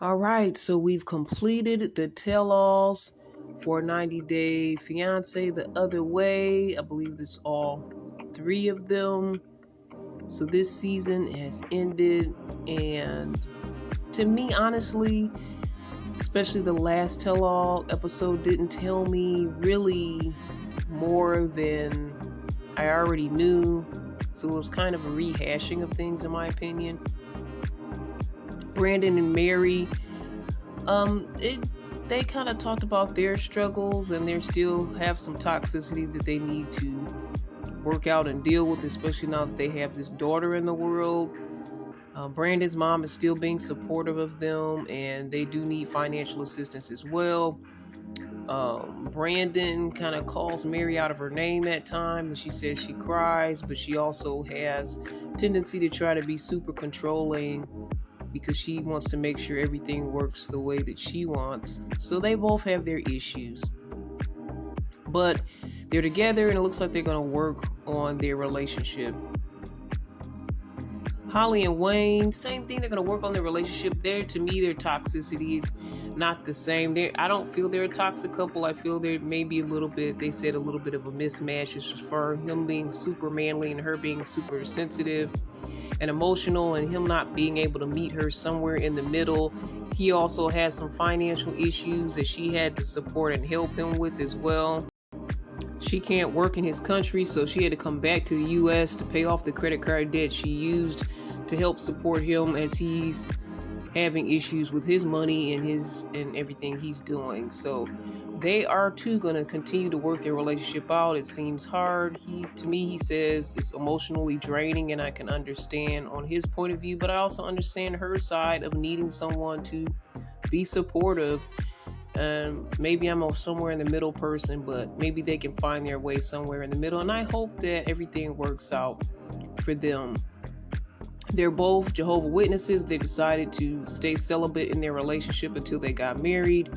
All right, so we've completed the tell-alls for 90 Day Fiance The Other Way. I believe there's all three of them. So this season has ended, and to me, honestly, especially the last tell-all episode didn't tell me really more than I already knew. So it was kind of a rehashing of things, in my opinion. Brandon and Mary, they kind of talked about their struggles, and they still have some toxicity that they need to work out and deal with, especially now that they have this daughter in the world. Brandon's mom is still being supportive of them, and they do need financial assistance as well. Brandon kind of calls Mary out of her name at times, and she says she cries, but she also has tendency to try to be super controlling because she wants to make sure everything works the way that she wants. So they both have their issues, but they're together, and it looks like they're going to work on their relationship. Holly and Wayne, same thing. They're going to work on their relationship. To me, their toxicity is not the same. I don't feel they're a toxic couple. I feel there may be a little bit, they said a little bit of a mismatch as for him being super manly and her being super sensitive and emotional, and him not being able to meet her somewhere in the middle. He also has some financial issues that she had to support and help him with as well. She can't work in his country, so she had to come back to the U.S. to pay off the credit card debt she used to help support him as he's having issues with his money and everything he's doing. So they are too going to continue to work their relationship out. It seems hard. He says it's emotionally draining, and I can understand on his point of view, but I also understand her side of needing someone to be supportive. Maybe I'm somewhere in the middle person, but maybe they can find their way somewhere in the middle, and I hope that everything works out for them. They're both Jehovah's Witnesses. They decided to stay celibate in their relationship until they got married,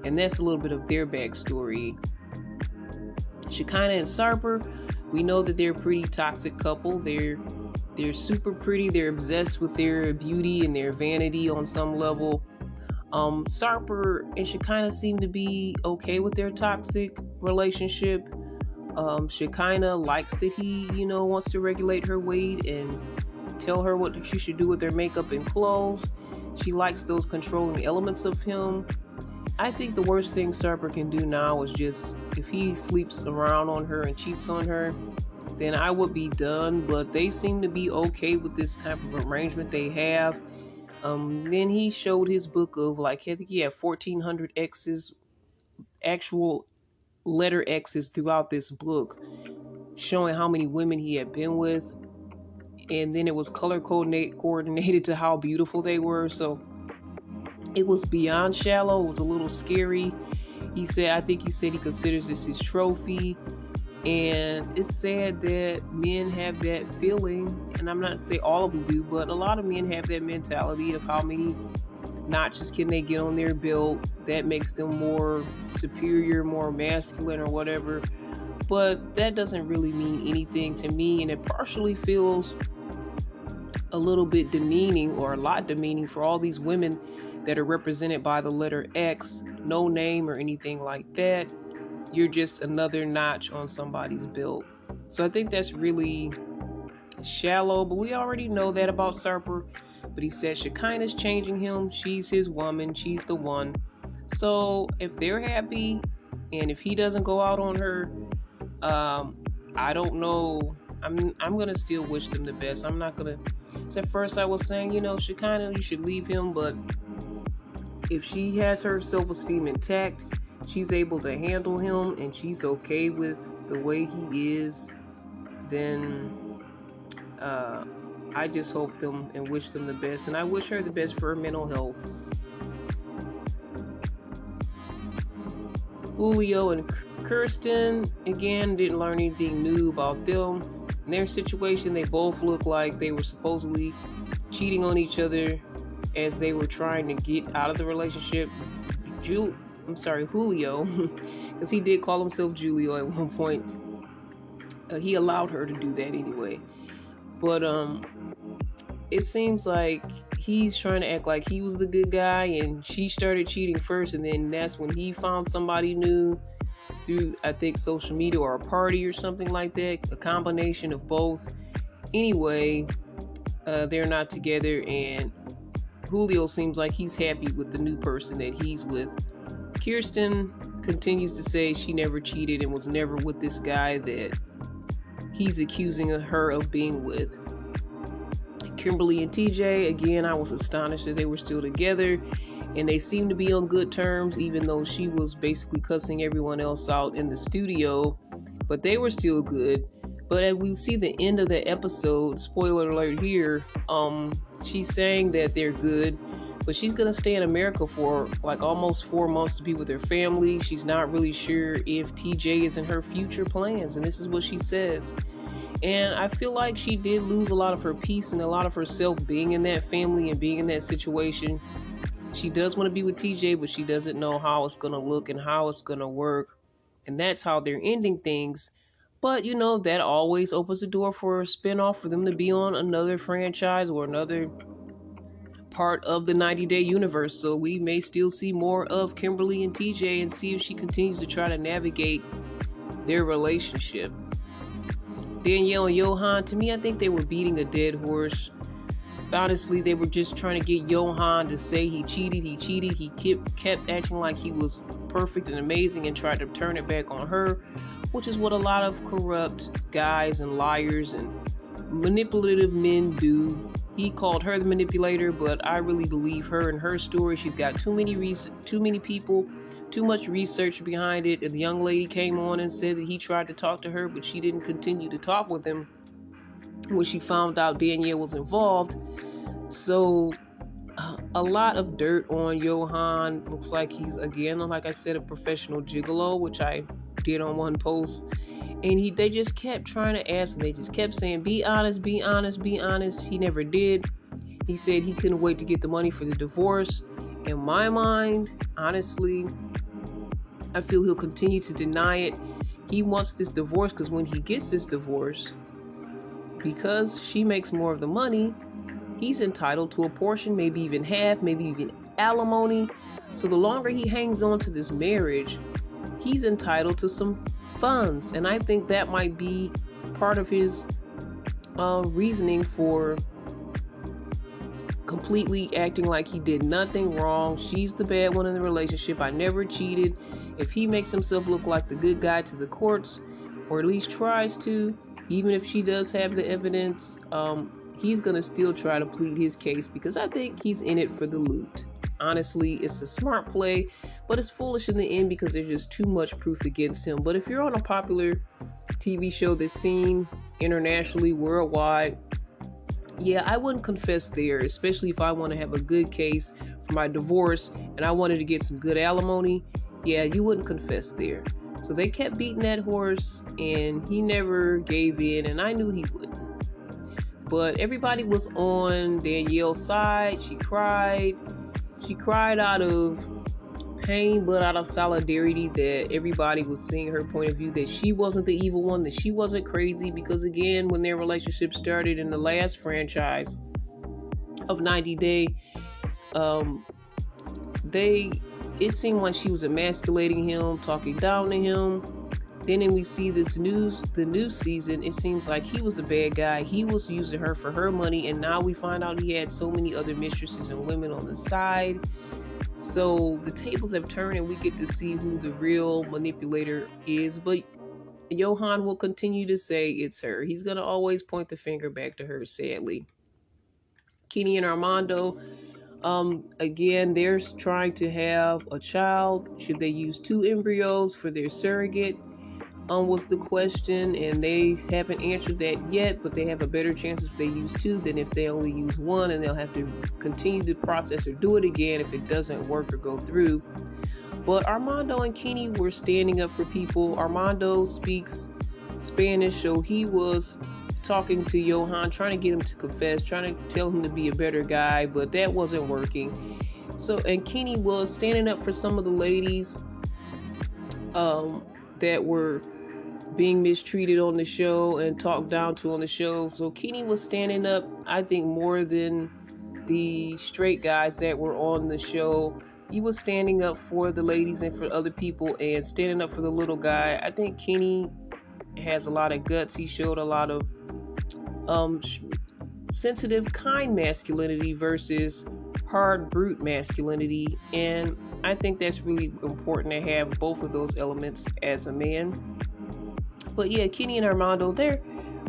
and that's a little bit of their backstory. Shekinah and Sarper, we know that they're a pretty toxic couple. They're super pretty. They're obsessed with their beauty and their vanity on some level. Sarper and Shekinah seem to be okay with their toxic relationship. Shekinah likes that he, wants to regulate her weight and tell her what she should do with her makeup and clothes. She likes those controlling elements of him. I think the worst thing Sarper can do now is just, if he sleeps around on her and cheats on her, then I would be done. But they seem to be okay with this type of arrangement they have. Then he showed his book of, I think he had 1,400 X's, actual letter X's throughout this book, showing how many women he had been with. And then it was color coordinated to how beautiful they were. So it was beyond shallow. It was a little scary. I think he said he considers this his trophy. And it's sad that men have that feeling. And I'm not saying all of them do, but a lot of men have that mentality of how many notches can they get on their belt that makes them more superior, more masculine, or whatever. But that doesn't really mean anything to me. And it partially feels a little bit demeaning, or a lot demeaning, for all these women that are represented by the letter X, no name or anything like that. You're just another notch on somebody's belt. So I think that's really shallow, but we already know that about Sarper. But he said Shekinah's changing him. She's his woman. She's the one. So if they're happy, and if he doesn't go out on her, I don't know. I'm gonna still wish them the best. I'm not gonna. So at first I was saying, Shekinah, you should leave him, but if she has her self-esteem intact, she's able to handle him, and she's okay with the way he is, then I just hope them and wish them the best, and I wish her the best for her mental health. Julio and Kirsten, again, didn't learn anything new about them. In their situation, they both look like they were supposedly cheating on each other as they were trying to get out of the relationship. Julio, because he did call himself Julio at one point. He allowed her to do that anyway. But it seems like he's trying to act like he was the good guy and she started cheating first, and then that's when he found somebody new through, I think, social media or a party or something like that, a combination of both. Anyway, they're not together, and Julio seems like he's happy with the new person that he's with. Kirsten continues to say she never cheated and was never with this guy that he's accusing her of being with. Kimberly and TJ, again, I was astonished that they were still together, and they seem to be on good terms, even though she was basically cussing everyone else out in the studio, but they were still good. But as we see the end of the episode, spoiler alert here, she's saying that they're good, but she's going to stay in America for like almost 4 months to be with her family. She's not really sure if TJ is in her future plans, and this is what she says. And I feel like she did lose a lot of her peace and a lot of herself being in that family and being in that situation. She does want to be with TJ, but she doesn't know how it's going to look and how it's going to work. And that's how they're ending things. But, you know, that always opens the door for a spinoff for them to be on another franchise or another part of the 90 Day universe. So we may still see more of Kimberly and TJ and see if she continues to try to navigate their relationship. Danielle and Johan, to me, I think they were beating a dead horse. Honestly, they were just trying to get Johan to say he cheated. He kept acting like he was perfect and amazing and tried to turn it back on her, which is what a lot of corrupt guys and liars and manipulative men do. He called her the manipulator, but I really believe her and her story. She's got too many people, too much research behind it. And the young lady came on and said that he tried to talk to her, but she didn't continue to talk with him when she found out Danielle was involved. So a lot of dirt on Johan. Looks like he's, again, like I said, a professional gigolo, which I did on one post. And they just kept trying to ask him. They just kept saying, be honest, be honest, be honest. He never did. He said he couldn't wait to get the money for the divorce. In my mind, honestly, I feel he'll continue to deny it. He wants this divorce because when he gets this divorce, because she makes more of the money, he's entitled to a portion, maybe even half, maybe even alimony. So the longer he hangs on to this marriage, he's entitled to some funds. And I think that might be part of his reasoning for completely acting like he did nothing wrong. She's the bad one in the relationship. I never cheated. If he makes himself look like the good guy to the courts, or at least tries to, even if she does have the evidence, he's going to still try to plead his case because I think he's in it for the loot. Honestly, it's a smart play, but it's foolish in the end because there's just too much proof against him. But if you're on a popular TV show that's seen internationally, worldwide, yeah, I wouldn't confess there, especially if I want to have a good case for my divorce and I wanted to get some good alimony. Yeah, you wouldn't confess there. So they kept beating that horse and he never gave in, and I knew he wouldn't. But everybody was on Danielle's side. She cried. She cried out of pain, but out of solidarity that everybody was seeing her point of view, that she wasn't the evil one, that she wasn't crazy. Because again, when their relationship started in the last franchise of 90 Day, it seemed like she was emasculating him, talking down to him. Then when we see the new season, it seems like he was the bad guy. He was using her for her money, and now we find out he had so many other mistresses and women on the side. So the tables have turned and we get to see who the real manipulator is. But Johan will continue to say it's her. He's going to always point the finger back to her, sadly. Kenny and Armando, again, they're trying to have a child. Should they use 2 embryos for their surrogate? Was the question, and they haven't answered that yet, but they have a better chance if they use 2 than if they only use 1, and they'll have to continue the process or do it again if it doesn't work or go through. But Armando and Kenny were standing up for people. Armando speaks Spanish, so he was talking to Johan, trying to get him to confess, trying to tell him to be a better guy, but that wasn't working. So, and Kenny was standing up for some of the ladies that were being mistreated on the show and talked down to on the show. So Kenny was standing up, I think, more than the straight guys that were on the show, he was standing up for the ladies and for other people and standing up for the little guy. I think Kenny has a lot of guts. He showed a lot of sensitive, kind masculinity versus hard, brute masculinity. And I think that's really important to have both of those elements as a man. But yeah, Kenny and Armando, their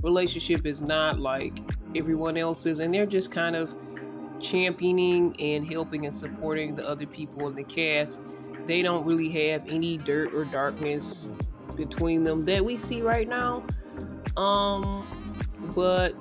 relationship is not like everyone else's, and they're just kind of championing and helping and supporting the other people in the cast. They don't really have any dirt or darkness between them that we see right now. But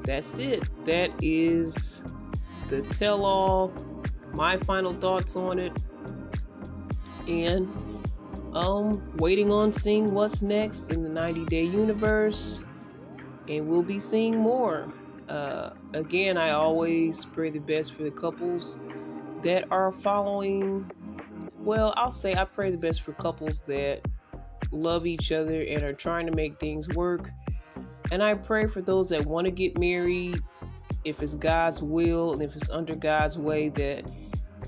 that's it. That is the tell-all, my final thoughts on it, and waiting on seeing what's next in the 90-day universe, and we'll be seeing more. Again, I always pray the best for the couples that are following. Well, I'll say I pray the best for couples that love each other and are trying to make things work. And I pray for those that want to get married, if it's God's will and if it's under God's way, that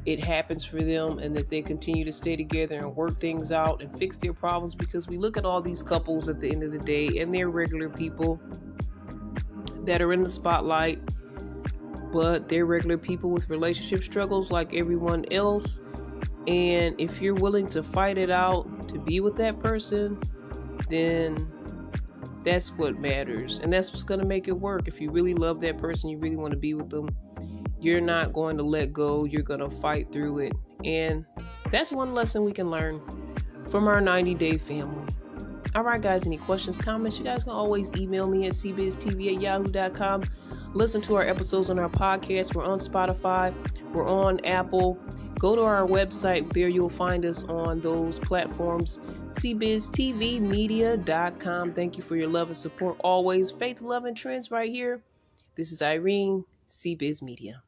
it happens for them and that they continue to stay together and work things out and fix their problems. Because we look at all these couples at the end of the day, and they're regular people that are in the spotlight, but they're regular people with relationship struggles like everyone else. And if you're willing to fight it out to be with that person, then that's what matters, and that's what's going to make it work. If you really love that person, you really want to be with them, you're not going to let go. You're going to fight through it. And that's one lesson we can learn from our 90-day family. All right, guys, any questions, comments, you guys can always email me at cbiztv@yahoo.com. Listen to our episodes on our podcast. We're on Spotify. We're on Apple. Go to our website. There you'll find us on those platforms, cbiztvmedia.com. Thank you for your love and support always. Faith, love, and trends right here. This is Irene, CBiz Media.